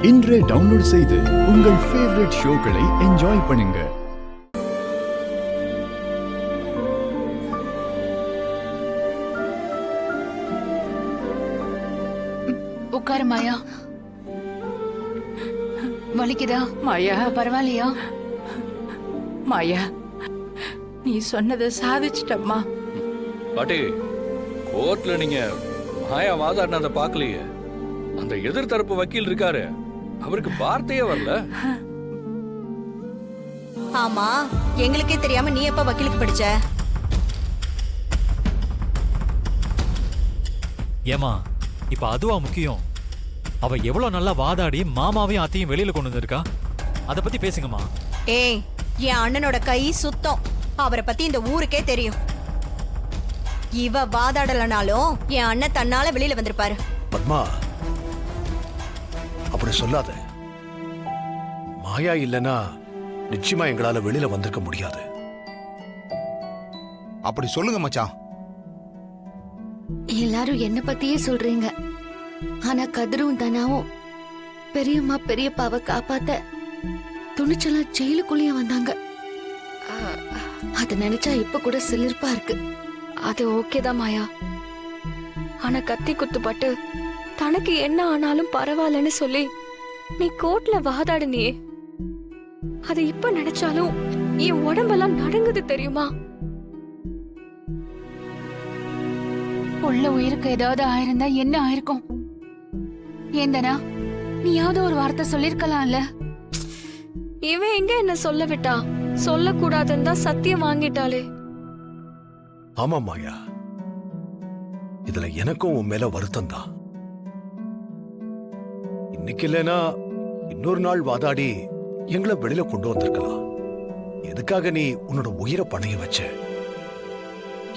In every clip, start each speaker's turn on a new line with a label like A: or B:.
A: இன்றே டவுன்லோட் செய்து உங்கள் ஃபேவரட் ஷோக்களை என்ஜாய் பண்ணுங்க.
B: உட்காரு மாயா. வலிக்குதா
C: மாயா?
B: பரவாயில்லையா?
C: மாயா, நீ சொன்னதை சாதிச்சிட்டம்மா.
D: பாட்டி, கோர்ட்ல நீங்க மாயா வாதாடினதை பார்க்கலையே. அந்த எதிர்த்தரப்பு வக்கீல் இருக்காரு, அவருக்கு வார்த்தையே வரல.
E: ஆமா, எங்களுக்கே தெரியாம நீ எப்ப வக்கீலுக்கு படிச்ச?
F: ஏமா இப்ப அதுவா முக்கியம்? அவ எவ்வளவு நல்லா வாதாடி மாமாவையும் அத்தையும் வெளியில கொண்டு வந்திருக்கா. அத பத்தி பேசுங்கம்மா.
E: ஏய், என் அண்ணனோட கை சுத்தம். அவரை பத்தி இந்த ஊருக்கே தெரியும். இவ வாதாடலனாலும் என் அண்ணன் தன்னால வெளியில வந்திருப்பாரு.
G: பத்மா, அப்படி சொல்லாத. மாயா இல்லனா நிச்சயமா எங்களால வெளியில வந்திருக்க முடியாது.
H: அப்படி சொல்லுங்க மச்சான்.
I: எல்லாரும் என்ன பத்தியே சொல்றீங்க. ஆனா கதிரும் தனாவும் பெரியம்மா பெரியப்பாவை காப்பாத்த துணிச்சலா ஜெயிலுக்குள்ளேயே வந்தாங்க. அத நினைச்சா இப்ப கூட சிலிர்ப்பா இருக்கு.
J: அது ஓகேதான் மாயா. ஆனா கத்தி குத்துப்பட்டு தனக்கு என்ன ஆனாலும் பரவாயில்லன்னு சொல்லி நீ கோர்ட்ல வாதாடினியே, அது இப்ப நினைச்சாலும் என் உடம்பெல்லாம் நடுங்குது தெரியுமா?
B: உள்ள உயிருக்கு ஏதாவது ஆயிருந்தா என்ன ஆயிருக்கும்? ஏந்தனா, நீயாவது ஒரு வார்த்தை சொல்லிருக்கலாம்ல.
J: இவன் எங்க என்ன சொல்ல விட்டா? சொல்லக்கூடாதுன்னு தான் சத்தியம் வாங்கிட்டாளே.
G: ஆமா மாயா, இதுல எனக்கும் உன் மேல வருத்தம் தான். இன்னைக்கு இல்லைனா இன்னொரு நாள் வாதாடி எங்களை வெளியில கொண்டு வந்திருக்கலாம். எதுக்காக நீ உன்னோட உயிரை பணைய வச்ச?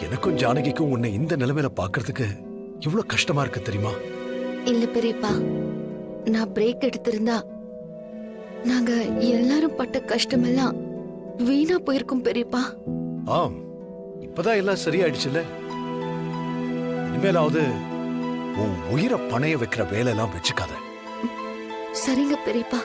G: எனக்கும் ஜானகிக்கும் உன்னை இந்த நிலைமையில பாக்குறதுக்கு இவ்வளவு கஷ்டமா இருக்கு தெரியுமா?
I: இல்ல பெரியப்பா, நான் பிரேக் எடுத்திருந்தா நாங்க எல்லாரும் பட்ட கஷ்டமெல்லாம் வீணா போயிருக்கும் பெரியப்பா.
G: ஆம், இப்பதான் எல்லாம் சரியாயிடுச்சுல்ல. இனிமேலாவது உன் உயிரை பணைய வைக்கிற வேலை எல்லாம் வச்சுக்காத.
I: சரிங்க பெரியப்பா.